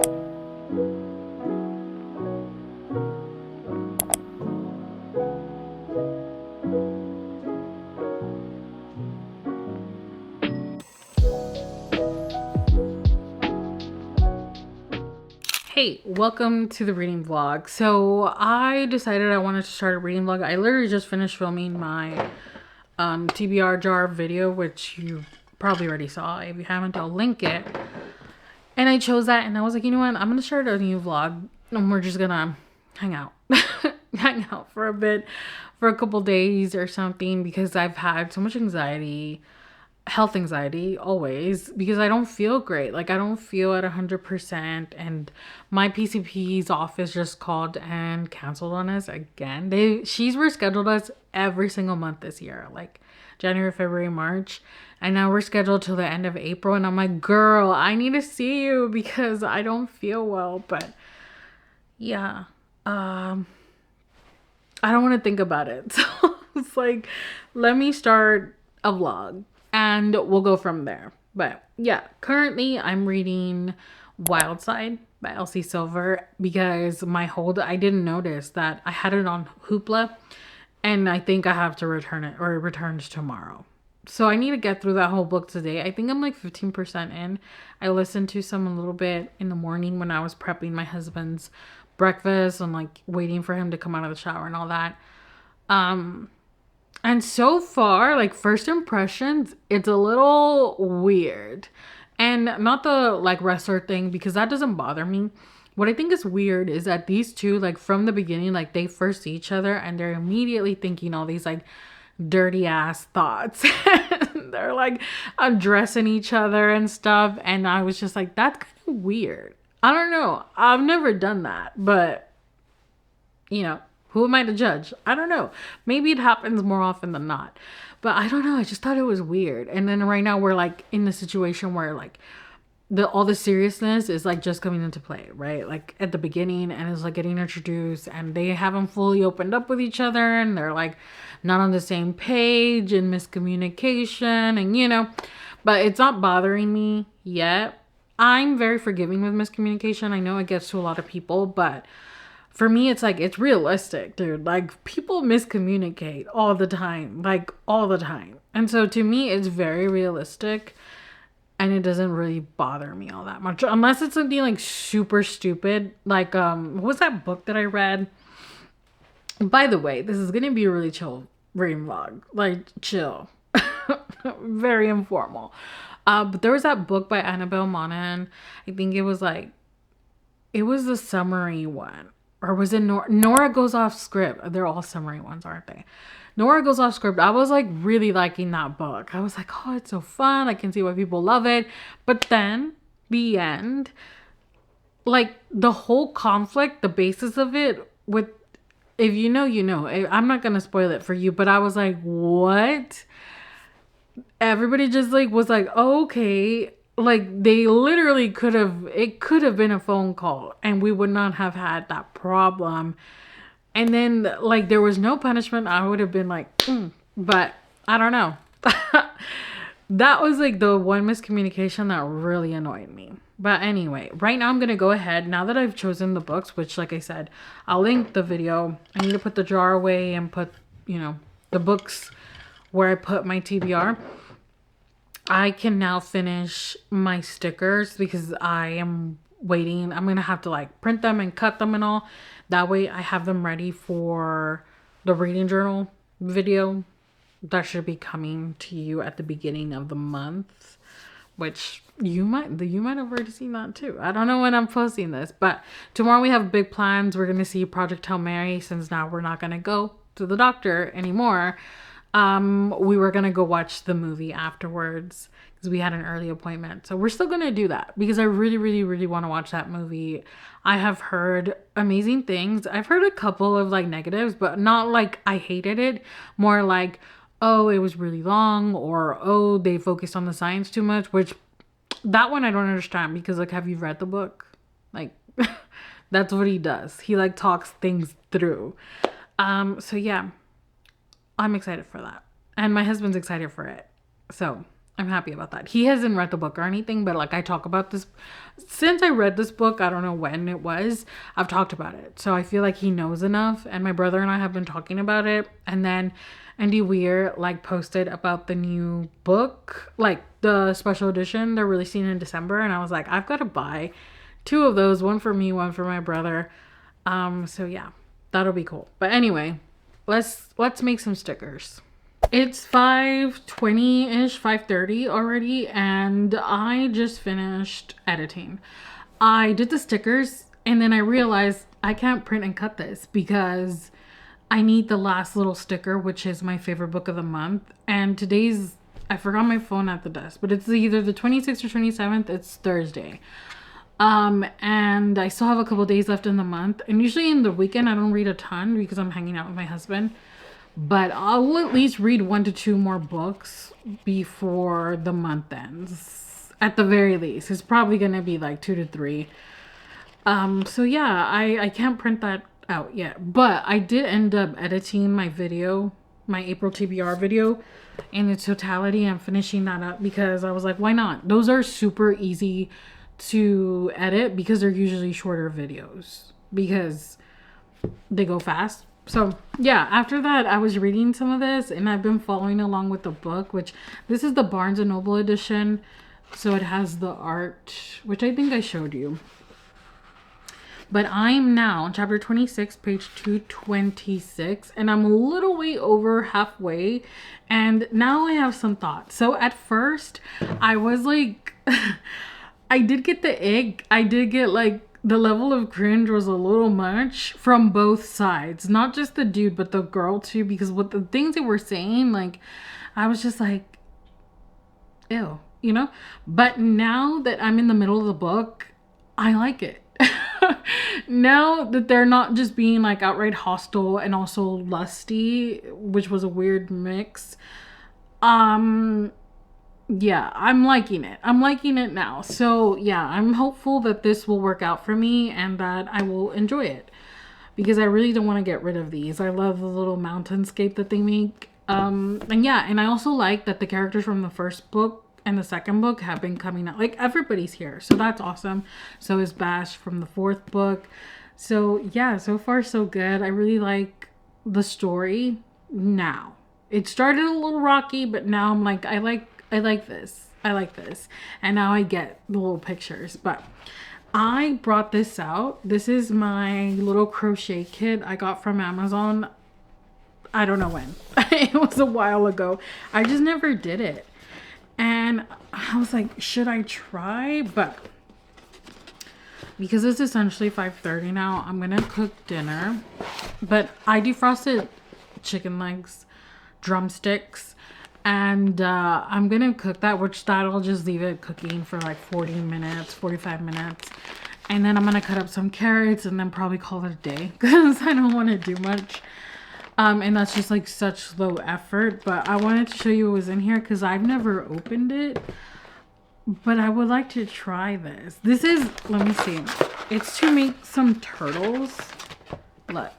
Hey, welcome to the reading vlog. So I decided I wanted to start a reading vlog. I literally just finished filming my TBR jar video, which you probably already saw. If you haven't, I'll link it. And I chose that, and I was like, you know what? I'm gonna start a new vlog, and we're just gonna hang out, hang out for a bit, for a couple days or something, because I've had so much anxiety. Health anxiety always, because I don't feel great. Like, I don't feel at 100%, and my PCP's office just called and canceled on us again. She's rescheduled us every single month this year, like January, February, March, and now we're scheduled till the end of April. And I'm like, girl, I need to see you because I don't feel well. But yeah, I don't want to think about it. So it's like, let me start a vlog and we'll go from there. But yeah, currently I'm reading Wild Side by Elsie Silver because I didn't notice that I had it on Hoopla, and I think I have to return it, or it returns tomorrow. So I need to get through that whole book today. I think I'm like 15% in. I listened to some a little bit in the morning when I was prepping my husband's breakfast and like waiting for him to come out of the shower and all that. And so far, like, first impressions, it's a little weird. And not the like wrestler thing, because that doesn't bother me. What I think is weird is that these two, like, from the beginning, like, they first see each other and they're immediately thinking all these like dirty ass thoughts. They're like undressing each other and stuff. And I was just like, that's kind of weird. I don't know. I've never done that, but you know, who am I to judge? I don't know. Maybe it happens more often than not. But I don't know. I just thought it was weird. And then right now we're like in the situation where like all the seriousness is like just coming into play, right? Like at the beginning, and it's like getting introduced, and they haven't fully opened up with each other, and they're like not on the same page, and miscommunication, and you know, but it's not bothering me yet. I'm very forgiving with miscommunication. I know it gets to a lot of people, but for me, it's like, it's realistic, dude. Like, people miscommunicate all the time, like all the time. And so to me, it's very realistic, and it doesn't really bother me all that much, unless it's something like super stupid. Like, what was that book that I read? By the way, this is going to be a really chill reading vlog, like chill, very informal. But there was that book by Annabelle Monan. I think it was the summary one. Or was it Nora Goes Off Script? They're all summary ones, aren't they? Nora Goes Off Script. I was like really liking that book. I was like, oh, it's so fun. I can see why people love it. But then the end, like the whole conflict, the basis of it with, if you know, you know. I'm not going to spoil it for you, but I was like, what? Everybody just like was like, oh, okay. Like, they literally it could have been a phone call and we would not have had that problem. And then like there was no punishment. I would have been like, but I don't know. That was like the one miscommunication that really annoyed me. But anyway, right now I'm going to go ahead, now that I've chosen the books, which like I said, I'll link the video. I need to put the jar away and put, you know, the books where I put my TBR. I can now finish my stickers because I am waiting. I'm going to have to like print them and cut them and all. That way I have them ready for the reading journal video that should be coming to you at the beginning of the month, which you might have already seen that too. I don't know when I'm posting this, but tomorrow we have big plans. We're going to see Project Hail Mary, since now we're not going to go to the doctor anymore. We were going to go watch the movie afterwards because we had an early appointment. So we're still going to do that because I really, really, really want to watch that movie. I have heard amazing things. I've heard a couple of like negatives, but not like I hated it. More like, oh, it was really long, or, oh, they focused on the science too much, which that one I don't understand because like, have you read the book? Like, that's what he does. He like talks things through. So yeah. I'm excited for that. And my husband's excited for it. So I'm happy about that. He hasn't read the book or anything, but like I talk about this since I read this book. I don't know when it was. I've talked about it. So I feel like he knows enough. And my brother and I have been talking about it. And then Andy Weir like posted about the new book, like the special edition they're releasing in December. And I was like, I've got to buy 2 of those, one for me, one for my brother. So yeah, that'll be cool. But anyway, let's make some stickers. It's 5:20-ish, 5:30 already, and I just finished editing. I did the stickers, and then I realized I can't print and cut this because I need the last little sticker, which is my favorite book of the month. And today's, I forgot my phone at the desk, but it's either the 26th or 27th. It's Thursday. And I still have a couple days left in the month. And usually in the weekend, I don't read a ton because I'm hanging out with my husband. But I'll at least read 1 to 2 more books before the month ends. At the very least. It's probably going to be like 2 to 3. So yeah, I can't print that out yet. But I did end up editing my video, my April TBR video, in its totality and finishing that up because I was like, why not? Those are super easy to edit because they're usually shorter videos because they go fast. So yeah, after that I was reading some of this and I've been following along with the book, which this is the Barnes and Noble edition. So it has the art, which I think I showed you. But I'm now on chapter 26, page 226, and I'm a little way over halfway. And now I have some thoughts. So at first I was like, I did get the ick. I did get like, the level of cringe was a little much from both sides. Not just the dude, but the girl too. Because what the things they were saying, like, I was just like, ew, you know? But now that I'm in the middle of the book, I like it. Now that they're not just being like outright hostile and also lusty, which was a weird mix. Yeah, I'm liking it. I'm liking it now. So yeah, I'm hopeful that this will work out for me and that I will enjoy it. Because I really don't want to get rid of these. I love the little mountainscape that they make. And yeah, and I also like that the characters from the first book and the second book have been coming out. Like everybody's here. So that's awesome. So is Bash from the 4th book. So yeah, so far so good. I really like the story now. It started a little rocky, but now I'm like, I like this. I like this. And now I get the little pictures. But I brought this out. This is my little crochet kit I got from Amazon. I don't know when. It was a while ago. I just never did it. And I was like, should I try? But because it's essentially 5:30 now, I'm going to cook dinner. But I defrosted chicken legs, drumsticks. And I'm going to cook that, which that'll just leave it cooking for like 40 minutes, 45 minutes. And then I'm going to cut up some carrots and then probably call it a day because I don't want to do much. And that's just like such low effort. But I wanted to show you what was in here because I've never opened it. But I would like to try this. This is, let me see. It's to make some turtles. Look.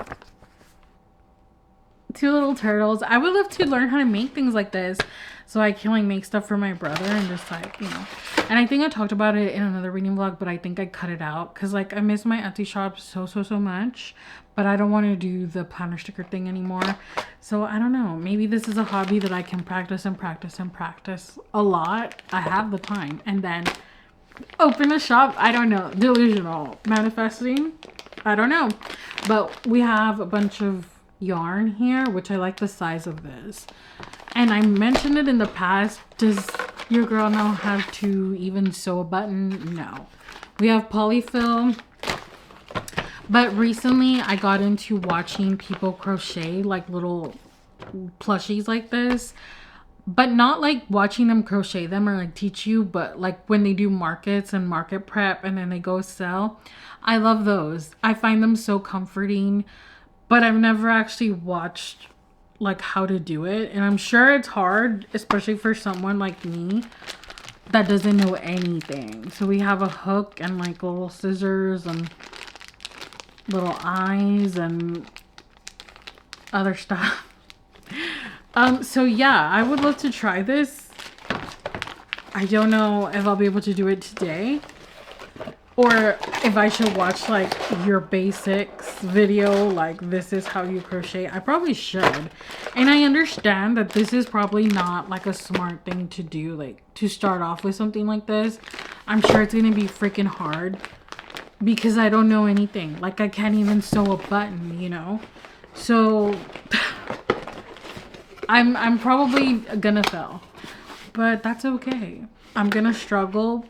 2 little turtles. I would love to learn how to make things like this so I can like make stuff for my brother and just like, you know. And I think I talked about it in another reading vlog, but I think I cut it out because like I miss my Etsy shop so much, but I don't want to do the planner sticker thing anymore. So I don't know, maybe this is a hobby that I can practice and practice and practice a lot. I have the time and then open a shop. I don't know, delusional manifesting, I don't know. But we have a bunch of yarn here, which I like the size of this. And I mentioned it in the past. Does your girl know how to even sew a button? No. We have polyfill. But recently I got into watching people crochet like little plushies like this. But not like watching them crochet them or like teach you, but like when they do markets and market prep and then they go sell. I love those. I find them so comforting. But I've never actually watched like how to do it. And I'm sure it's hard, especially for someone like me that doesn't know anything. So we have a hook and like little scissors and little eyes and other stuff. So yeah, I would love to try this. I don't know if I'll be able to do it today, or if I should watch like your basics video, like this is how you crochet. I probably should. And I understand that this is probably not like a smart thing to do, like to start off with something like this. I'm sure it's gonna be freaking hard because I don't know anything. Like I can't even sew a button, you know? So I'm probably gonna fail, but that's okay. I'm gonna struggle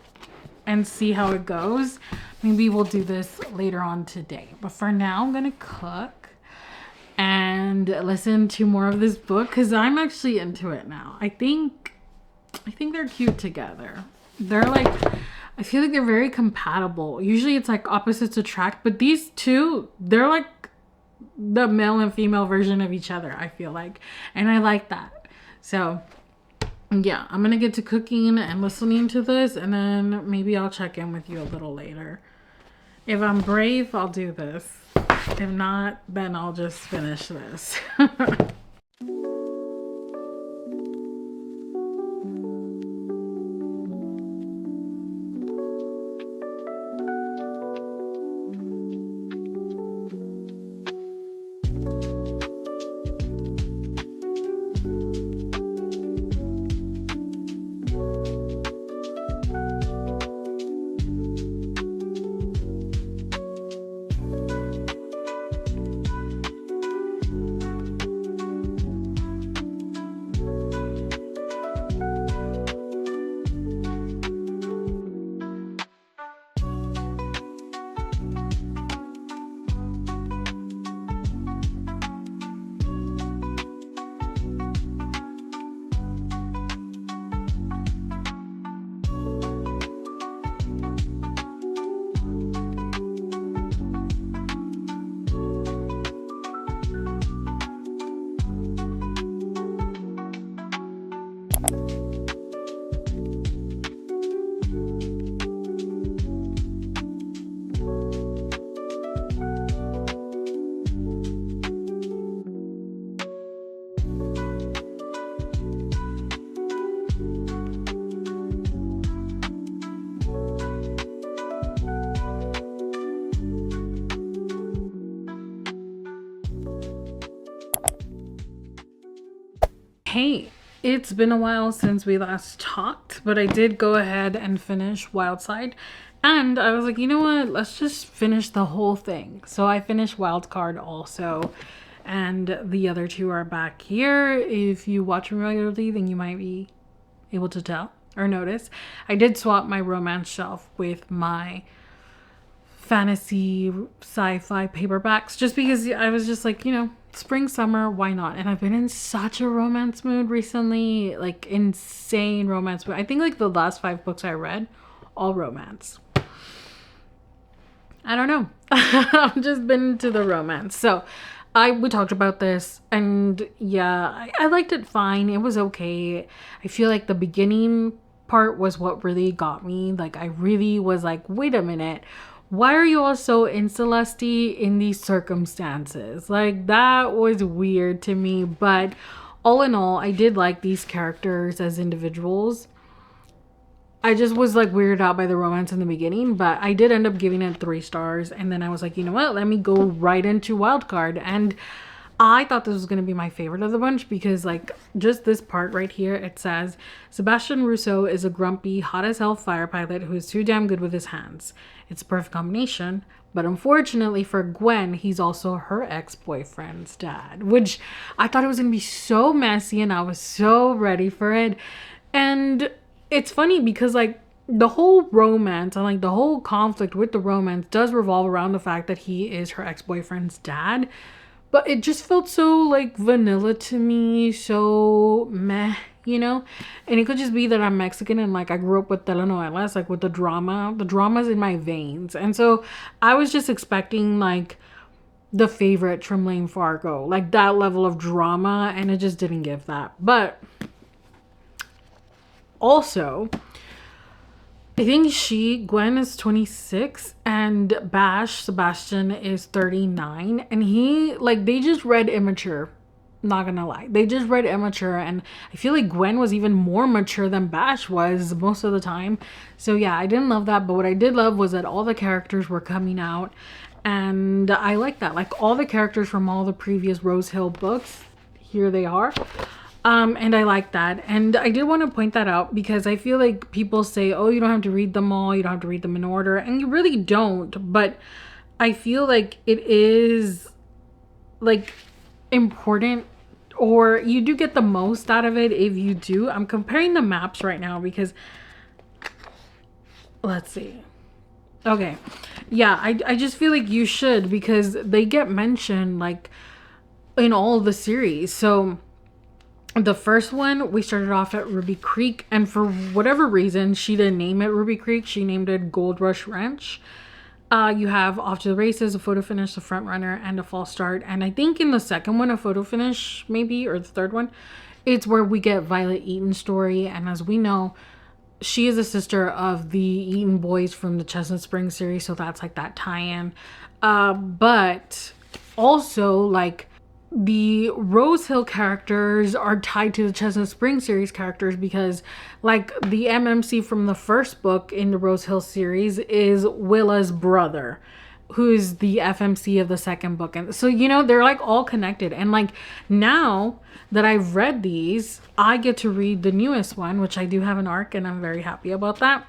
and see how it goes. Maybe we'll do this later on today, but for now I'm gonna cook and listen to more of this book because I'm actually into it now. I think they're cute together. They're like, I feel like they're very compatible. Usually it's like opposites attract, but these two, they're like the male and female version of each other, I feel like, and I like that. So yeah, I'm gonna get to cooking and listening to this, and then maybe I'll check in with you a little later. If I'm brave, I'll do this. If not, then I'll just finish this. Hey, it's been a while since we last talked, but I did go ahead and finish Wildside, and I was like, you know what, let's just finish the whole thing. So I finished Wildcard also, and the other two are back here. If you watch me regularly, then you might be able to tell or notice. I did swap my romance shelf with my fantasy sci-fi paperbacks just because I was just like, you know, spring, summer, why not? And I've been in such a romance mood recently, like insane romance mood. I think like the last 5 books I read, all romance. I don't know. I've just been into the romance. So we talked about this, and yeah, I liked it fine. It was okay. I feel like the beginning part was what really got me. Like I really was like, wait a minute, why are you all so incelusty in these circumstances? Like that was weird to me, but all in all, I did like these characters as individuals. I just was like weirded out by the romance in the beginning, but I did end up giving it 3 stars, and then I was like, you know what, let me go right into Wildcard. And I thought this was going to be my favorite of the bunch because like just this part right here, it says Sebastian Rousseau is a grumpy, hot as hell fire pilot who is too damn good with his hands. It's a perfect combination, but unfortunately for Gwen, he's also her ex-boyfriend's dad, which I thought it was going to be so messy, and I was so ready for it. And it's funny because like the whole romance and like the whole conflict with the romance does revolve around the fact that he is her ex-boyfriend's dad. But it just felt so like vanilla to me, so meh, you know? And it could just be that I'm Mexican and like I grew up with telenovelas, like with the drama's in my veins. And so I was just expecting like The Favorite from Lane Fargo, like that level of drama, and it just didn't give that. But also, I think Gwen is 26 and Sebastian is 39, and they just read immature Not gonna lie. They just read immature, and I feel like Gwen was even more mature than Bash was most of the time. So yeah, I didn't love that, but what I did love was that all the characters were coming out, and I like that. Like all the characters from all the previous Rose Hill books, here they are. And I like that. And I did want to point that out because I feel like people say, oh, you don't have to read them all, you don't have to read them in order, and you really don't. But I feel like it is like important, or you do get the most out of it if you do. I'm comparing the maps right now because let's see. Okay. Yeah, I just feel like you should, because they get mentioned like in all the series. So the first one, we started off at Ruby Creek, and for whatever reason, she didn't name it Ruby Creek. She named it Gold Rush Ranch. You have Off to the Races, a photo finish, a front runner, and a false start. And I think in the second one, a photo finish, maybe, or the third one, it's where we get Violet Eaton's story. And as we know, she is a sister of the Eaton boys from the Chestnut Springs series. So that's like that tie-in. But also, like, the Rose Hill characters are tied to the Chestnut Springs series characters, because like the MMC from the first book in the Rose Hill series is Willa's brother, who's the FMC of the second book. And so, you know, they're like all connected. And like now that I've read these, I get to read the newest one, which I do have an arc, and I'm very happy about that.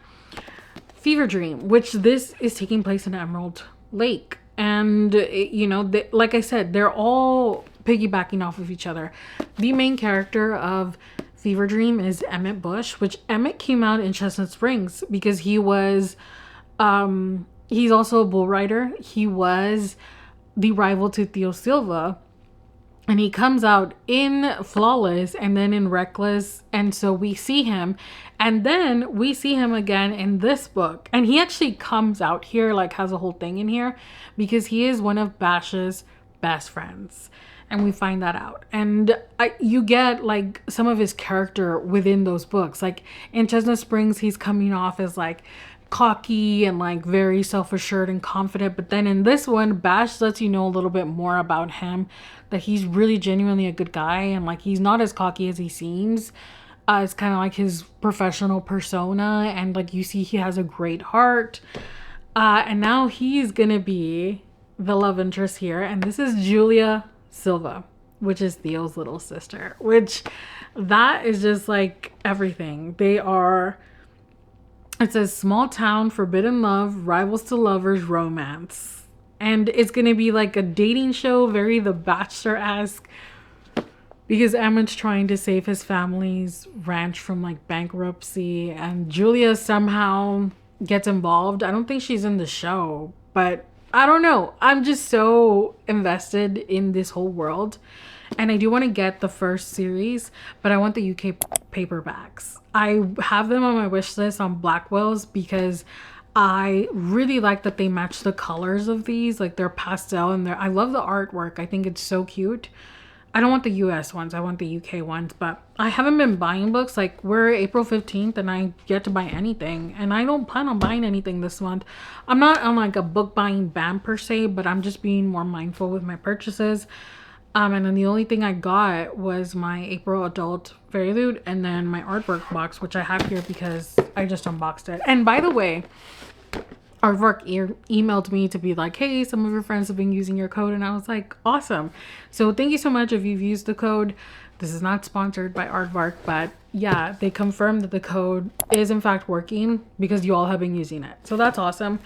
Fever Dream, which this is taking place in Emerald Lake. And, you know, like I said, they're all piggybacking off of each other. The main character of Fever Dream is Emmett Bush, which Emmett came out in Chestnut Springs because he was, he's also a bull rider. He was the rival to Theo Silva. And he comes out in Flawless and then in Reckless. And so we see him. And then we see him again in this book. And he actually comes out here, like has a whole thing in here, because he is one of Bash's best friends. And we find that out. And you get like some of his character within those books. Like in Chestnut Springs, he's coming off as like cocky and like very self-assured and confident. But then in this one, Bash lets you know a little bit more about him, that he's really genuinely a good guy, and like he's not as cocky as he seems. It's kind of like his professional persona, and like you see he has a great heart. And now he's gonna be the love interest here, and this is Julia Silva, which is Theo's little sister, which that is just like everything. They are, it says small town, forbidden love, rivals to lovers, romance. And it's going to be like a dating show, very The Bachelor-esque, because Emmett's trying to save his family's ranch from like bankruptcy, and Julia somehow gets involved. I don't think she's in the show, but I don't know. I'm just so invested in this whole world. And I do want to get the first series, but I want the UK paperbacks. I have them on my wish list on Blackwell's because I really like that they match the colors of these. Like they're pastel, and I love the artwork. I think it's so cute. I don't want the US ones. I want the UK ones, but I haven't been buying books. Like we're April 15th and I get to buy anything, and I don't plan on buying anything this month. I'm not on like a book buying ban per se, but I'm just being more mindful with my purchases. And then the only thing I got was my April adult Fairyloot, and then my artwork box, which I have here because I just unboxed it. And by the way, Aardvark emailed me to be like, hey, some of your friends have been using your code, and I was like, awesome. So thank you so much if you've used the code. This is not sponsored by Aardvark, but yeah, they confirmed that the code is in fact working because you all have been using it. So that's awesome.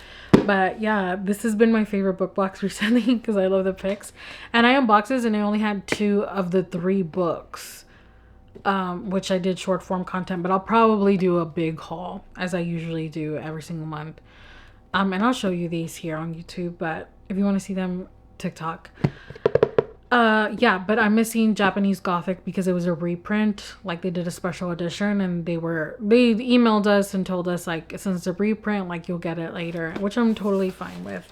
But yeah, this has been my favorite book box recently because I love the pics. And I unboxed this and I only had 2 of the 3 books, which I did short form content, but I'll probably do a big haul as I usually do every single month. And I'll show you these here on YouTube, but if you want to see them, TikTok. Yeah, but I'm missing Japanese Gothic because it was a reprint. Like they did a special edition, and they emailed us and told us like, since it's a reprint, like you'll get it later, which I'm totally fine with.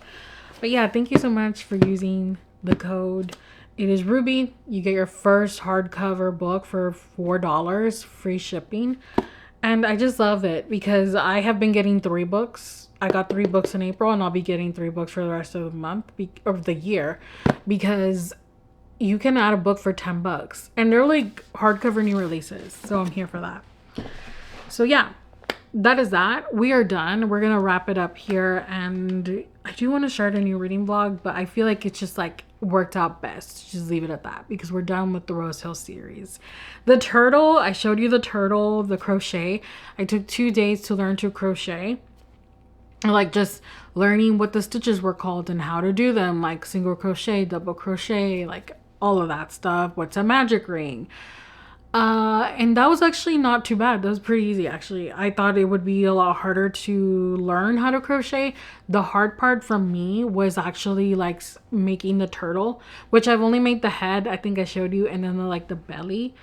But yeah, thank you so much for using the code. It is Ruby. You get your first hardcover book for $4, free shipping. And I just love it because I have been getting 3 books. I got 3 books in April, and I'll be getting 3 books for the rest of the month of the year, because you can add a book for 10 bucks. And they're like hardcover new releases. So I'm here for that. So yeah, that is that. We are done. We're gonna wrap it up here, and I do want to start a new reading vlog, but I feel like it's just like worked out best. Just leave it at that because we're done with the Rose Hill series. The turtle, I showed you the turtle, the crochet. I took 2 days to learn to crochet. Like just learning what the stitches were called and how to do them, like single crochet, double crochet, like all of that stuff. What's a magic ring? And that was actually not too bad. That was pretty easy, actually. I thought it would be a lot harder to learn how to crochet. The hard part for me was actually like making the turtle, which I've only made the head, I think I showed you, and then the belly.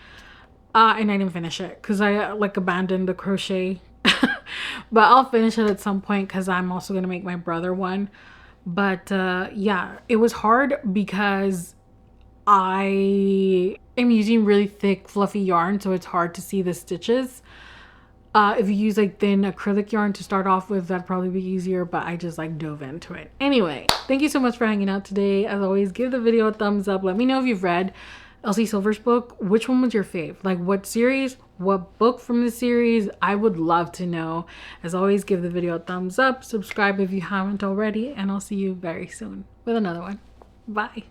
And I didn't finish it because I like abandoned the crochet. But I'll finish it at some point because I'm also gonna make my brother one. But yeah, it was hard because I am using really thick fluffy yarn, so it's hard to see the stitches. If you use like thin acrylic yarn to start off with, that'd probably be easier, but I just like dove into it. Anyway, thank you so much for hanging out today. As always, give the video a thumbs up. Let me know if you've read Elsie Silver's book. Which one was your fave? Like what series? What book from the series? I would love to know. As always, give the video a thumbs up. Subscribe if you haven't already, and I'll see you very soon with another one. Bye.